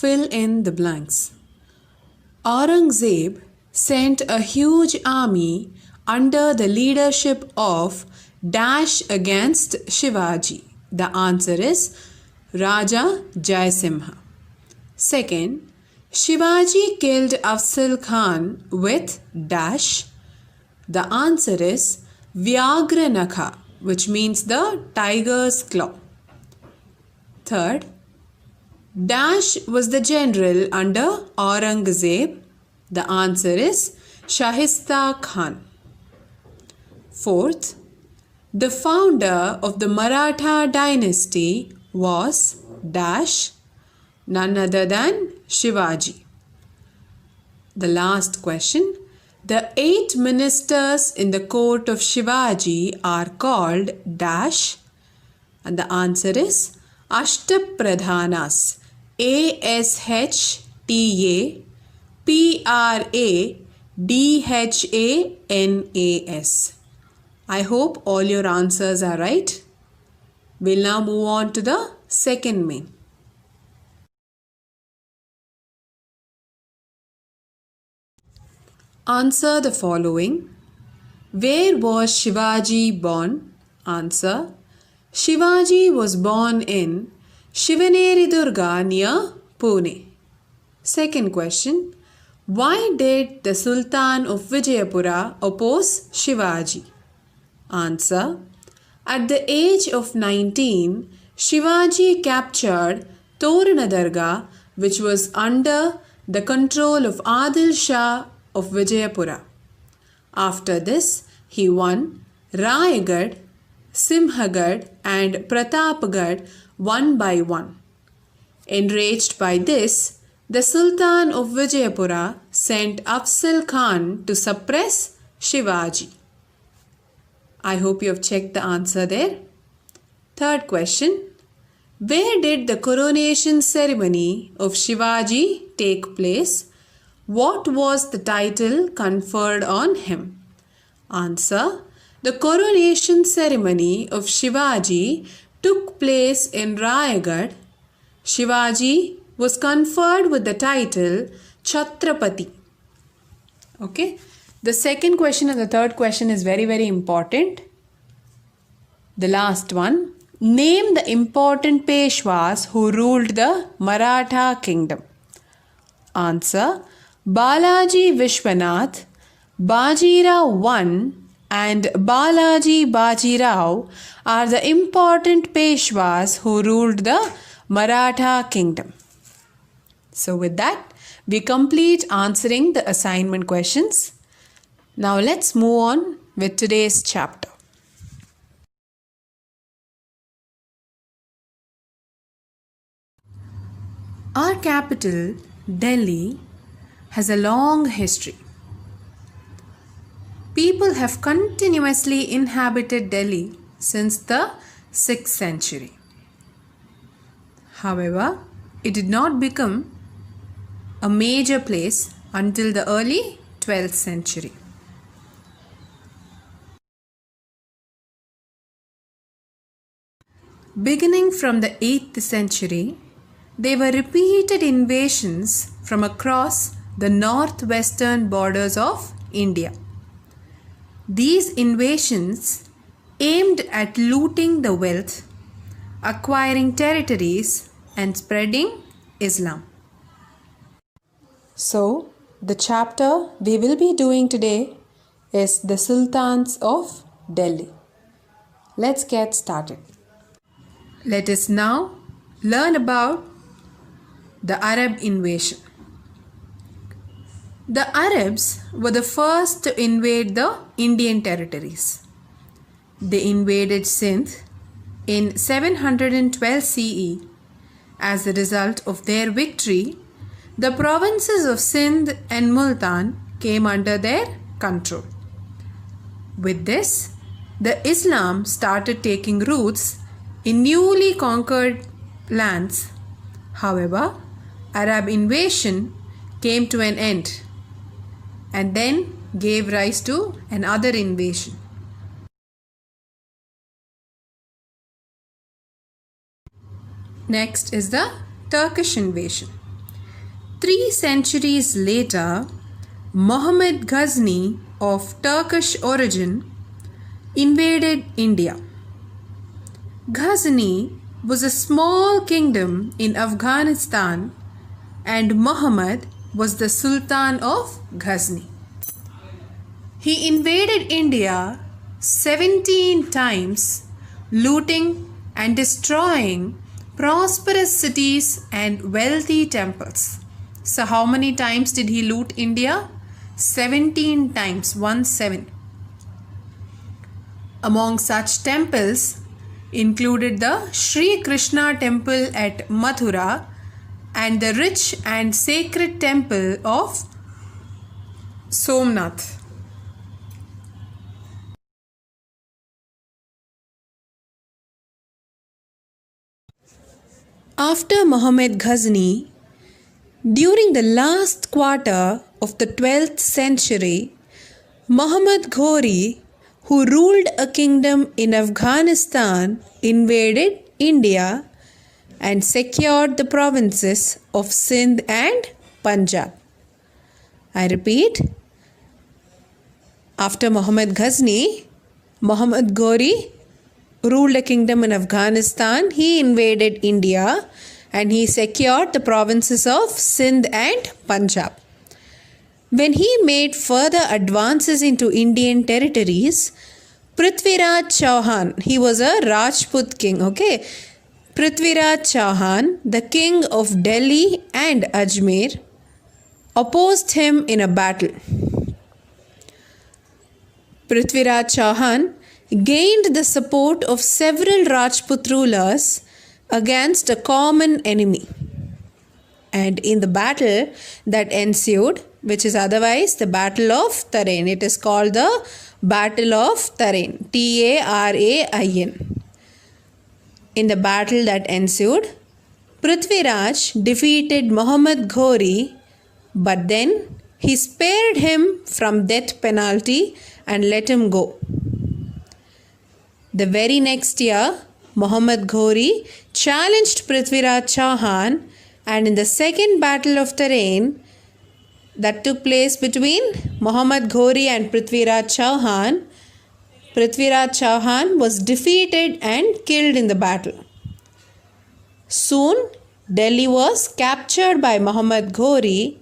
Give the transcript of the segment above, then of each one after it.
Fill in the blanks. Aurangzeb sent a huge army under the leadership of Dash against Shivaji. The answer is Raja Jaisimha. Second, Shivaji killed Afzal Khan with Dash. The answer is Vyagranakha, which means the tiger's claw. Third, Dash was the general under Aurangzeb. The answer is Shahista Khan. Fourth, the founder of the Maratha dynasty was Dash, none other than Shivaji. The last question, the 8 ministers in the court of Shivaji are called Dash, and the answer is Ashtapradhanas. Ashtapradhanas. I hope all your answers are right. We'll now move on to the second main. Answer the following. Where was Shivaji born? Answer. Shivaji was born in Shivaneri Durga near Pune. Second question. Why did the Sultan of Vijayapura oppose Shivaji? Answer. At the age of 19, Shivaji captured Torana Dargah, which was under the control of Adil Shah of Vijayapura. After this, he won Rayagad, Simhagad and Pratapgarh one by one. Enraged by this, the Sultan of Vijayapura sent Afzal Khan to suppress Shivaji. I hope you have checked the answer there. Third question. Where did the coronation ceremony of Shivaji take place? What was the title conferred on him? Answer. The coronation ceremony of Shivaji took place in Rayagad. Shivaji was conferred with the title Chhatrapati. Okay. The second question and the third question is very, very important. The last one. Name the important Peshwas who ruled the Maratha kingdom. Answer. Balaji Vishwanath, Bajirao I and Balaji Bajirao are the important Peshwas who ruled the Maratha kingdom. So with that, we complete answering the assignment questions. Now let's move on with today's chapter. Our capital, Delhi, has a long history. People have continuously inhabited Delhi since the 6th century. However, it did not become a major place until the early 12th century. Beginning from the 8th century, there were repeated invasions from across the northwestern borders of India. These invasions aimed at looting the wealth, acquiring territories, and spreading Islam. So, the chapter we will be doing today is the Sultans of Delhi. Let's get started. Let us now learn about the Arab invasion. The Arabs were the first to invade the Indian territories. They invaded Sindh in 712 CE. As a result of their victory, the provinces of Sindh and Multan came under their control. With this, the Islam started taking roots in newly conquered lands. However, Arab invasion came to an end and then gave rise to another invasion. Next is the Turkish invasion. 3 centuries later, Muhammad Ghazni of Turkish origin invaded India. Ghazni was a small kingdom in Afghanistan and Muhammad was the Sultan of Ghazni. He invaded India 17 times, looting and destroying prosperous cities and wealthy temples. So how many times did he loot India? 17 times, 17. Among such temples included the Sri Krishna temple at Mathura and the rich and sacred temple of Somnath. After Muhammad Ghazni, during the last quarter of the 12th century, Muhammad Ghori, who ruled a kingdom in Afghanistan, invaded India and secured the provinces of Sindh and Punjab. I repeat, after Muhammad Ghazni, Muhammad Ghori ruled a kingdom in Afghanistan. He invaded India and he secured the provinces of Sindh and Punjab. When he made further advances into Indian territories, Prithviraj Chauhan, he was a Rajput king, okay? Prithviraj Chauhan, the king of Delhi and Ajmer, opposed him in a battle. Prithviraj Chauhan gained the support of several Rajput rulers against a common enemy. And in the battle that ensued, which is otherwise the Battle of Tarain, it is called the Battle of Tarain, Tarain. In the battle that ensued, Prithviraj defeated Muhammad Ghori, but then he spared him from death penalty and let him go. The very next year, Muhammad Ghori challenged Prithviraj Chauhan, and in the second Battle of Tarain that took place between Muhammad Ghori and Prithviraj Chauhan, Prithviraj Chauhan was defeated and killed in the battle. Soon, Delhi was captured by Muhammad Ghori,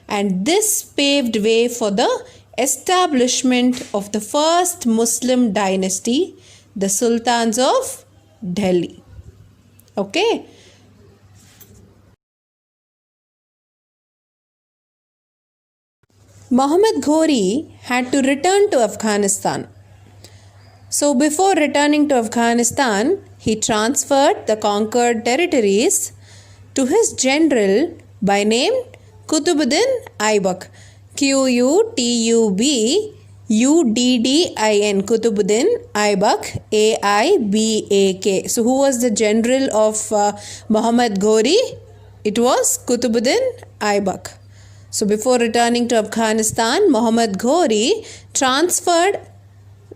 and this paved way for the establishment of the first Muslim dynasty, the Sultans of Delhi. Okay. Muhammad Ghori had to return to Afghanistan. So before returning to Afghanistan, he transferred the conquered territories to his general by name Qutbuddin Aibak. Qutubuddin, Qutbuddin Aibak, Aibak. So who was the general of Muhammad Ghori? It was Qutbuddin Aibak. So before returning to Afghanistan, Muhammad Ghori transferred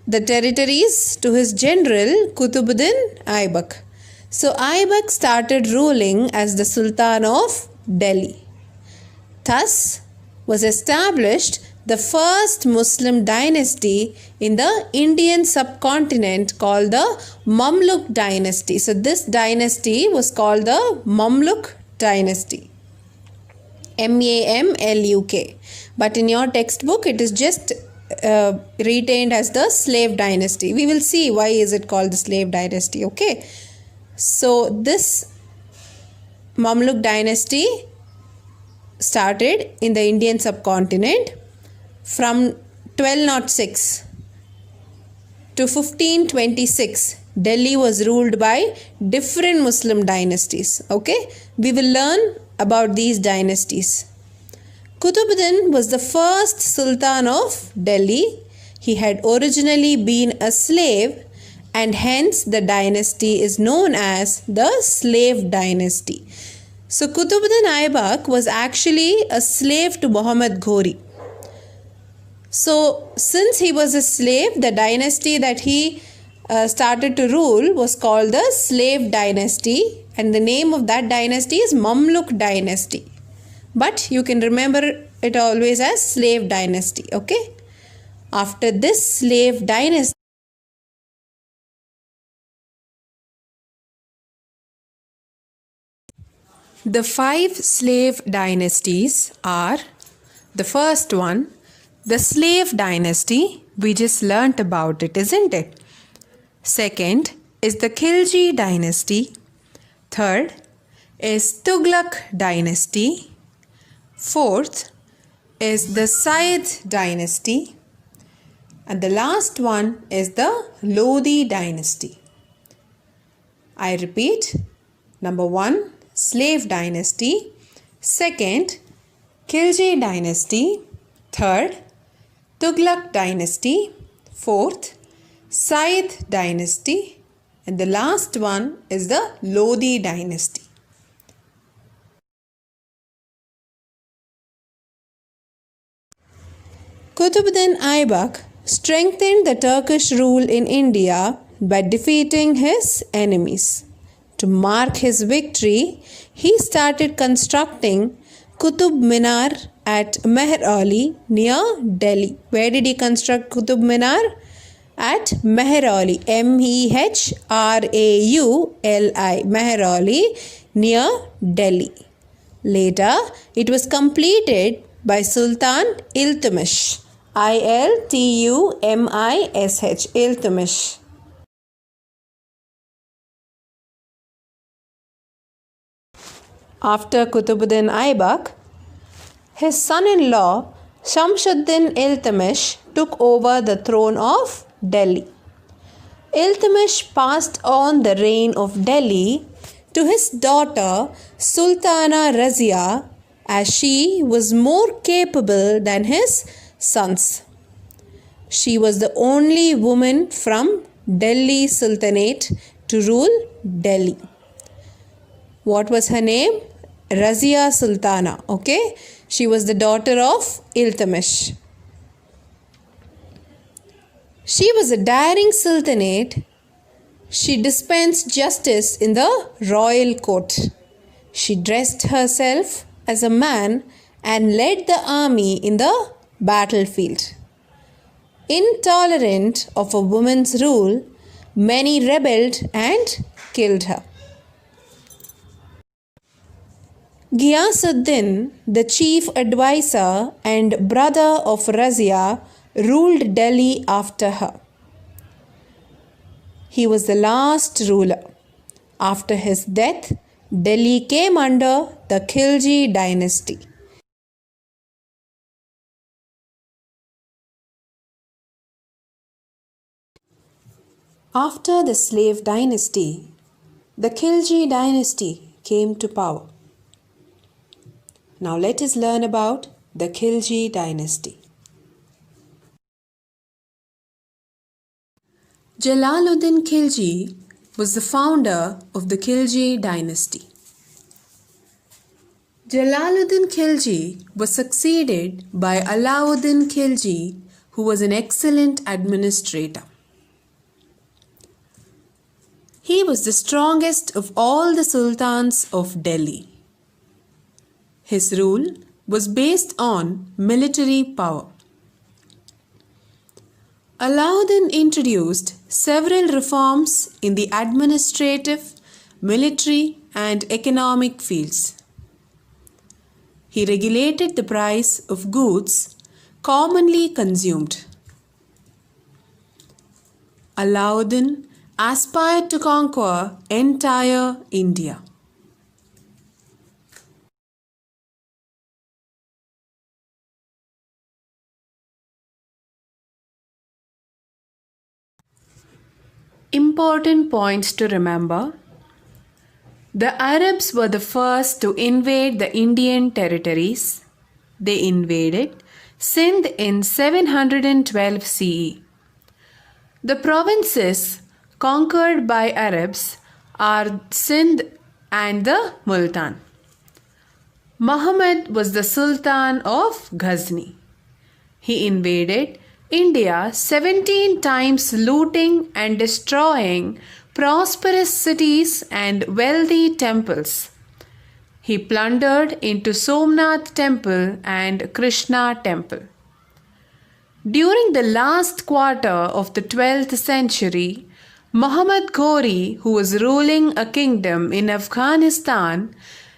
the territories to his general Qutbuddin Aibak. So Aibak started ruling as the Sultan of Delhi. Thus was established the first Muslim dynasty in the Indian subcontinent called the Mamluk dynasty. So this dynasty was called the Mamluk dynasty. Mamluk. But in your textbook it is just retained as the slave dynasty. We will see why is it called the slave dynasty. Okay. So this Mamluk dynasty started in the Indian subcontinent from 1206 to 1526. Delhi was ruled by different Muslim dynasties. Okay. We will learn about these dynasties. Qutbuddin was the first Sultan of Delhi. He had originally been a slave and hence the dynasty is known as the slave dynasty. So Qutbuddin Aibak was actually a slave to Muhammad Ghori. So since he was a slave, the dynasty that he started to rule was called the slave dynasty, and the name of that dynasty is Mamluk dynasty. but you can remember it always as slave dynasty. Okay, after this slave dynasty, the 5 slave dynasties are: the first one, the slave dynasty. We just learnt about it, isn't it? Second is the Khilji dynasty. Third is Tughlaq dynasty. Fourth is the Sayyid dynasty. And the last one is the Lodi dynasty. I repeat, number 1, slave dynasty. Second, Khilji dynasty. Third, Tughlaq dynasty. Fourth, Sayyid dynasty. And the last one is the Lodi dynasty. Qutbuddin Aybak strengthened the Turkish rule in India by defeating his enemies. To mark his victory, he started constructing Qutub Minar at Mehrauli near Delhi. Where did he construct Qutub Minar? At Mehrauli, Mehrauli, Mehrauli near Delhi. Later, it was completed by Sultan Iltutmish, Iltumish, Iltutmish. After Qutbuddin Aybak, his son-in-law Shamsuddin Iltutmish took over the throne of Delhi. Iltutmish passed on the reign of Delhi to his daughter Sultana Razia, as she was more capable than his sons. She was the only woman from Delhi Sultanate to rule Delhi. What was her name? Razia Sultana. Okay, she was the daughter of Iltutmish. She was a daring sultanate. She dispensed justice in the royal court. She dressed herself as a man and led the army in the battlefield. Intolerant of a woman's rule, many rebelled and killed her. Ghiyasuddin, the chief advisor and brother of Razia, ruled Delhi after her. He was the last ruler. After his death, Delhi came under the Khilji dynasty. After the slave dynasty, the Khilji dynasty came to power. Now let us learn about the Khilji dynasty. Jalaluddin Khilji was the founder of the Khilji dynasty. Jalaluddin Khilji was succeeded by Alauddin Khilji, who was an excellent administrator. He was the strongest of all the sultans of Delhi. His rule was based on military power. Alauddin introduced several reforms in the administrative, military, and economic fields. He regulated the price of goods commonly consumed. Alauddin aspired to conquer entire India. Important points to remember. The Arabs were the first to invade the Indian territories. They invaded Sindh in 712 CE. The provinces conquered by Arabs are Sindh and the Multan. Muhammad was the Sultan of Ghazni. He invaded India 17 times, looting and destroying prosperous cities and wealthy temples. he plundered into Somnath temple and Krishna temple. During the last quarter of the 12th century, Muhammad Ghori, who was ruling a kingdom in Afghanistan,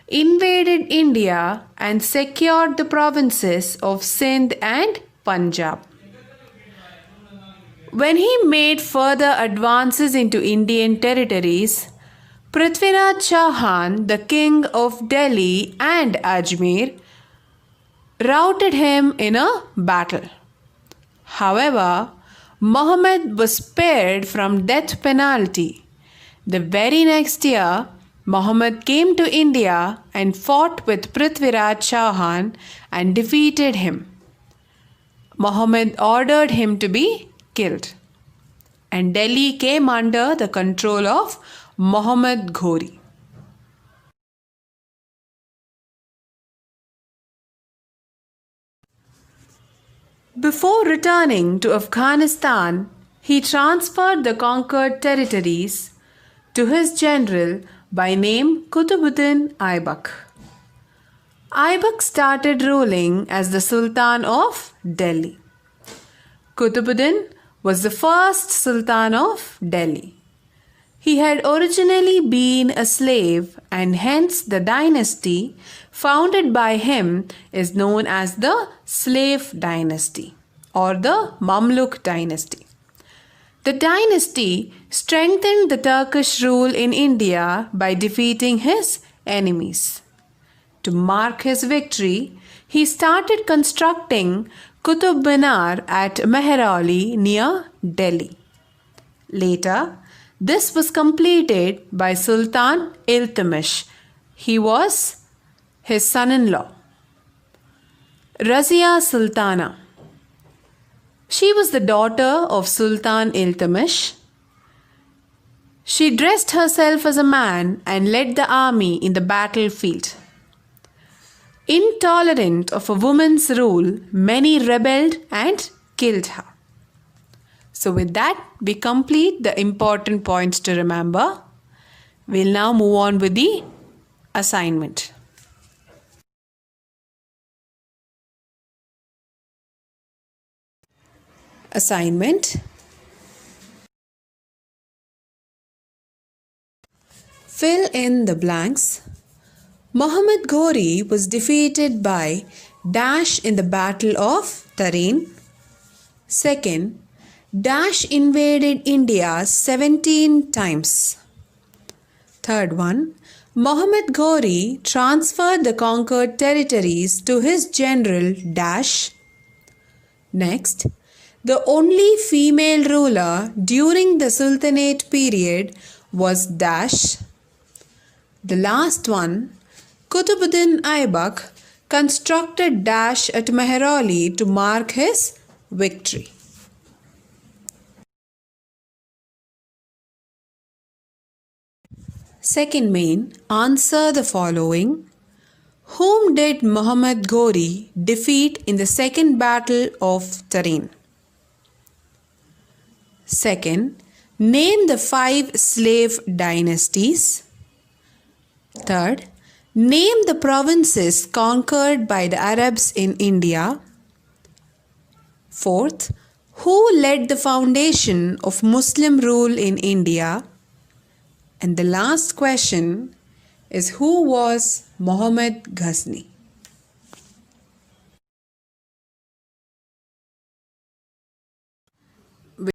invaded India and secured the provinces of Sindh and Punjab. When he made further advances into Indian territories, Prithviraj Chauhan, the king of Delhi and Ajmer, routed him in a battle. However, Muhammad was spared from death penalty. The very next year, Muhammad came to India and fought with Prithviraj Chauhan and defeated him. Muhammad ordered him to be killed, and Delhi came under the control of Muhammad Ghori. Before returning to Afghanistan, he transferred the conquered territories to his general by name Qutbuddin Aibak. Aibak started ruling as the Sultan of Delhi. Qutbuddin was the first Sultan of Delhi. He had originally been a slave, and hence the dynasty founded by him is known as the Slave Dynasty or the Mamluk Dynasty. The dynasty strengthened the Turkish rule in India by defeating his enemies. To mark his victory, he started constructing Qutub Minar at Mehrauli near Delhi. Later, this was completed by Sultan Iltutmish. He was his son-in-law. Razia Sultana. She was the daughter of Sultan Iltutmish. She dressed herself as a man and led the army in the battlefield. Intolerant of a woman's rule, many rebelled and killed her. So with that, we complete the important points to remember. We'll now move on with the assignment. Assignment. Fill in the blanks. Muhammad Ghori was defeated by Dash in the Battle of Tarin. Second, Dash invaded India 17 times. Third one, Muhammad Ghori transferred the conquered territories to his general Dash. Next, the only female ruler during the Sultanate period was Dash. The last one, Qutbuddin Aibak constructed Dash at Mehrauli to mark his victory. Second main, answer the following. Whom did Muhammad Ghori defeat in the second battle of Tarin? Second, name the 5 slave dynasties. Third, name the provinces conquered by the Arabs in India. Fourth, who led the foundation of Muslim rule in India? And the last question is, who was Muhammad Ghazni?